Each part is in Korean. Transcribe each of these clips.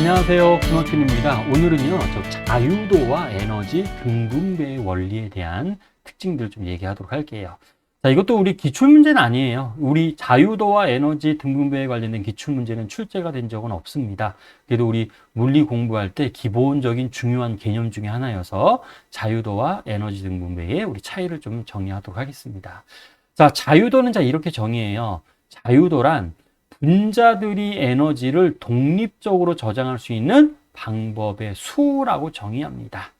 안녕하세요, 김학균입니다. 오늘은요, 자유도와 에너지 등분배의 원리에 대한 특징들을 좀 얘기하도록 할게요. 자, 이것도 우리 기출문제는 아니에요. 우리 자유도와 에너지 등분배에 관련된 기출문제는 출제가 된 적은 없습니다. 그래도 우리 물리 공부할 때 기본적인 중요한 개념 중에 하나여서 자유도와 에너지 등분배의 우리 차이를 좀 정리하도록 하겠습니다. 자, 자유도는 이렇게 정의해요. 자유도란 분자들이 에너지를 독립적으로 저장할 수 있는 방법의 수라고 정의합니다.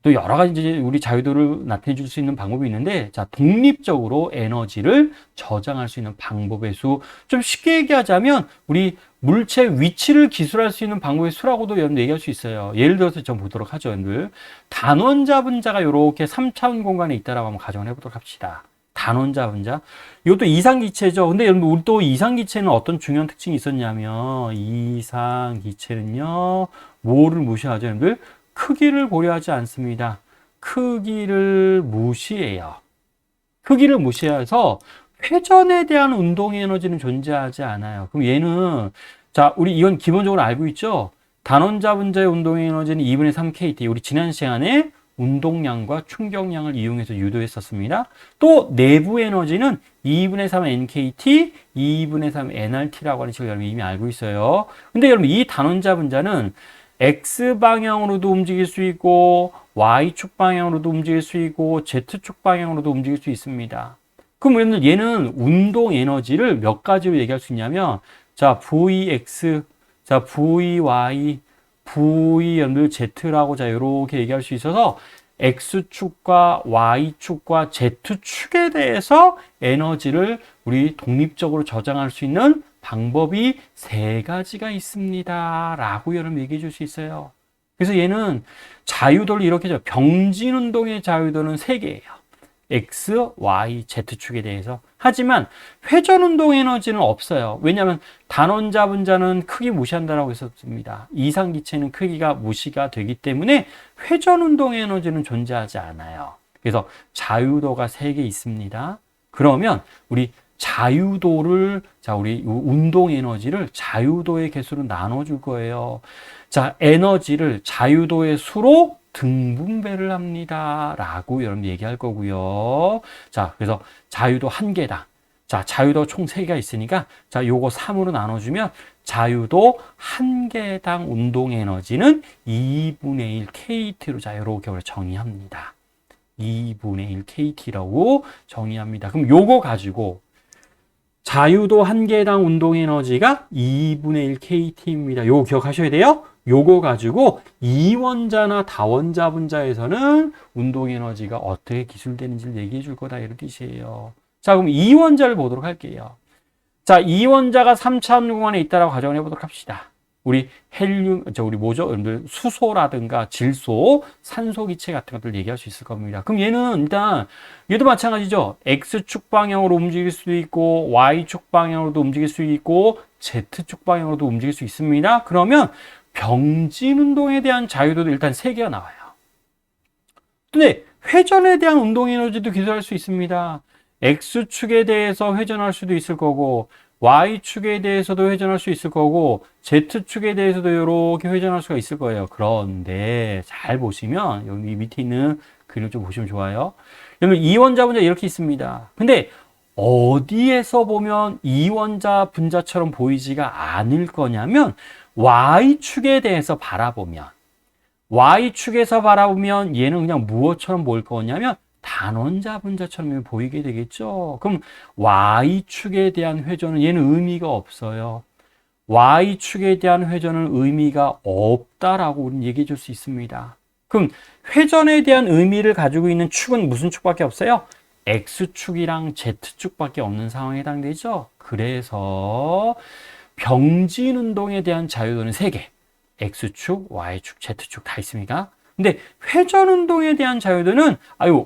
또 여러 가지 이제 우리 자유도를 나타내 줄 수 있는 방법이 있는데, 자, 독립적으로 에너지를 저장할 수 있는 방법의 수. 좀 쉽게 얘기하자면, 우리 물체 위치를 기술할 수 있는 방법의 수라고도 여러분 얘기할 수 있어요. 예를 들어서 좀 보도록 하죠, 여러분들. 단원자 분자가 이렇게 3차원 공간에 있다라고 한번 가정을 해보도록 합시다. 단원자 분자. 이것도 이상기체죠. 근데 여러분, 우리 또 이상기체는 어떤 중요한 특징이 있었냐면, 이상기체는요, 뭐를 무시하죠, 여러분들? 크기를 고려하지 않습니다. 크기를 무시해요. 크기를 무시해서 회전에 대한 운동 에너지는 존재하지 않아요. 그럼 얘는, 자, 우리 이건 기본적으로 알고 있죠? 단원자 분자의 운동 에너지는 2분의 3kT. 우리 지난 시간에 운동량과 충격량을 이용해서 유도했었습니다. 또 내부 에너지는 2분의 3 NKT, 2분의 3 nRT라고 하는 식으로 여러분 이미 알고 있어요. 근데 여러분 이 단원자 분자는 X방향으로도 움직일 수 있고 Y축 방향으로도 움직일 수 있고 Z축 방향으로도 움직일 수 있습니다. 그럼 얘는 운동 에너지를 몇 가지로 얘기할 수 있냐면, 자, VX, 자, VY, VZ라고 이렇게 얘기할 수 있어서 X축과 Y축과 Z축에 대해서 에너지를 우리 독립적으로 저장할 수 있는 방법이 세 가지가 있습니다 라고 여러분 얘기해 줄 수 있어요. 그래서 얘는 자유도를 이렇게 줘. 병진 운동의 자유도는 3개예요. X, Y, Z축에 대해서. 하지만 회전 운동 에너지는 없어요. 왜냐하면 단원자 분자는 크기 무시한다라고 했었습니다. 이상기체는 크기가 무시가 되기 때문에 회전 운동 에너지는 존재하지 않아요. 그래서 자유도가 3개 있습니다. 그러면 우리 자유도를, 자, 우리 운동 에너지를 자유도의 개수로 나눠줄 거예요. 자, 에너지를 자유도의 수로 등분배를 합니다 라고 여러분 얘기할 거고요. 자, 그래서 자유도 1개당, 자, 자유도 총 3개가 있으니까, 자, 요거 3으로 나눠주면 자유도 1개당 운동 에너지는 2분의 1 KT로 자, 요렇게 정의합니다. 2분의 1 KT라고 정의합니다. 그럼 요거 가지고 자유도 1개당 운동 에너지가 2분의 1 KT입니다. 요거 기억하셔야 돼요. 요거 가지고 이원자나 다원자 분자에서는 운동 에너지가 어떻게 기술되는지를 얘기해 줄 거다, 이런 뜻이에요. 자, 그럼 이원자를 보도록 할게요. 자, 이원자가 3차원 공간에 있다라고 가정을 해보도록 합시다. 우리 헬륨, 우리 뭐죠? 여러분들 수소라든가 질소, 산소 기체 같은 것들 얘기할 수 있을 겁니다. 그럼 얘는 일단, 얘도 마찬가지죠. X축 방향으로 움직일 수도 있고, Y축 방향으로도 움직일 수 있고, Z축 방향으로도 움직일 수 있습니다. 그러면 병진 운동에 대한 자유도도 일단 3개가 나와요. 근데 회전에 대한 운동 에너지도 기술할 수 있습니다. X축에 대해서 회전할 수도 있을 거고, Y축에 대해서도 회전할 수 있을 거고, Z축에 대해서도 이렇게 회전할 수가 있을 거예요. 그런데 잘 보시면 여기 밑에 있는 그림을 좀 보시면 좋아요. 여러분 이원자 분자 이렇게 있습니다. 근데 어디에서 보면 이원자 분자처럼 보이지가 않을 거냐면, Y축에 대해서 바라보면, Y축에서 바라보면 얘는 그냥 무엇처럼 보일 거냐면 단원자 분자처럼 보이게 되겠죠. 그럼 Y축에 대한 회전은 얘는 의미가 없어요. Y축에 대한 회전은 의미가 없다라고 우리는 얘기해 줄 수 있습니다. 그럼 회전에 대한 의미를 가지고 있는 축은 무슨 축밖에 없어요? X축이랑 Z축밖에 없는 상황에 해당되죠. 그래서 병진 운동에 대한 자유도는 3개. X축, Y축, Z축 다 있습니까? 근데 회전 운동에 대한 자유도는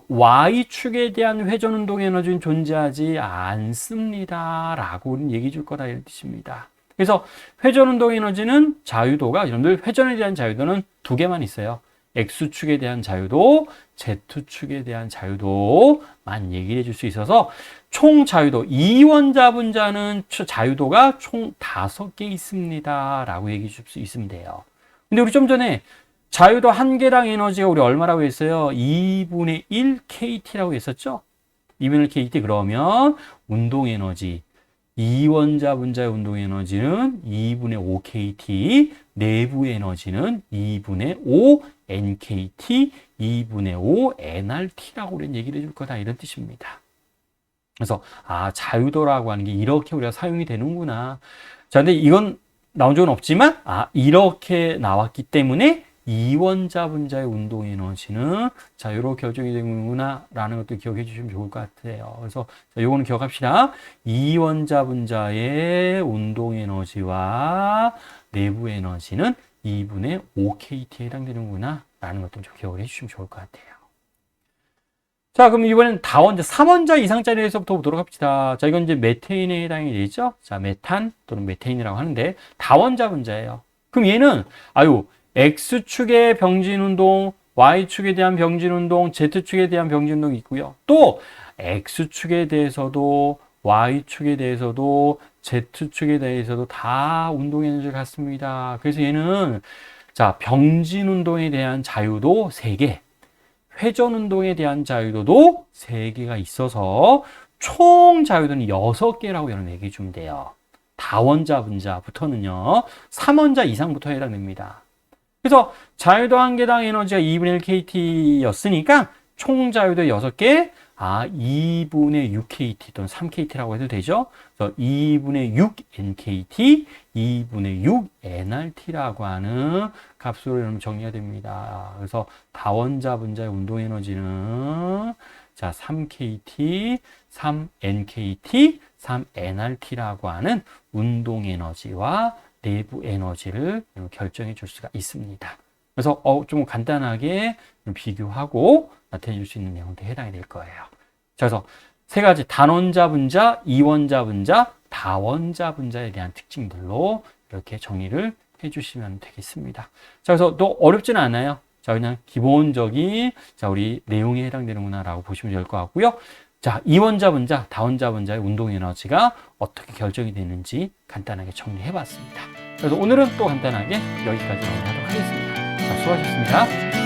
Y축에 대한 회전 운동 에너지는 존재하지 않습니다 라고 우리는 얘기해 줄 거다, 이런 뜻입니다. 그래서 회전 운동 에너지는 자유도가, 여러분들 회전에 대한 자유도는 2개만 있어요. X축에 대한 자유도, Z축에 대한 자유도만 얘기를 해줄 수 있어서 총 자유도, 이원자 분자는 자유도가 총 5개 있습니다. 라고 얘기해 줄 수 있으면 돼요. 근데 우리 좀 전에 자유도 한 개당 에너지가 우리 얼마라고 했어요? 2분의 1 KT라고 했었죠? 2분의 1 KT 그러면 운동 에너지, 이원자 분자의 운동 에너지는 2분의 5 KT, 내부 에너지는 2분의 5 NKT, 2분의 5 NRT라고 우리는 얘기를 해줄 거다 이런 뜻입니다. 그래서 자유도라고 하는 게 이렇게 우리가 사용이 되는구나. 자, 근데 이건 나온 적은 없지만 이렇게 나왔기 때문에 이원자 분자의 운동 에너지는 자, 이렇게 결정이 되는구나 라는 것도 기억해 주시면 좋을 것 같아요. 그래서 자, 요거는 기억합시다. 이원자 분자의 운동 에너지와 내부 에너지는 2분의 5KT에 해당되는구나 라는 것도 좀 기억을 해 주시면 좋을 것 같아요. 자, 그럼 이번엔 다원자, 3원자 이상짜리에서부터 보도록 합시다. 자, 이건 이제 메테인에 해당이 되죠? 자, 메탄 또는 메테인이라고 하는데, 다원자 분자예요. 그럼 얘는, X축의 병진운동, Y축에 대한 병진운동, Z축에 대한 병진운동이 있고요. 또, X축에 대해서도, Y축에 대해서도, Z축에 대해서도 다 운동 에너지를 갖습니다. 그래서 얘는, 자, 병진운동에 대한 자유도 3개. 회전 운동에 대한 자유도도 3개가 있어서 총 자유도는 6개라고 여러분 얘기해 주면 돼요. 다원자 분자부터는요. 3원자 이상부터 해당됩니다. 그래서 자유도 한 개당 에너지가 2분의 1 KT였으니까 총 자유도 6개, 2분의 6 KT 또는 3 KT라고 해도 되죠. 그래서 2분의 6 NKT, 2분의 6 NRT라고 하는 값으로 여러분 정리가 됩니다. 그래서 다원자 분자의 운동 에너지는 자, 3KT, 3NKT, 3NRT라고 하는 운동 에너지와 내부 에너지를 결정해 줄 수가 있습니다. 그래서 좀 간단하게 비교하고 나타내 줄 수 있는 내용도 해당이 될 거예요. 자, 그래서 3가지 단원자 분자, 이원자 분자, 다원자 분자에 대한 특징들로 이렇게 정리를 해주시면 되겠습니다. 자, 그래서 또 어렵지는 않아요. 자, 그냥 기본적인 우리 내용에 해당되는구나라고 보시면 될 것 같고요. 자, 이원자 분자, 다원자 분자의 운동 에너지가 어떻게 결정이 되는지 간단하게 정리해 봤습니다. 그래서 오늘은 또 간단하게 여기까지 마무리하도록 하겠습니다. 자, 수고하셨습니다.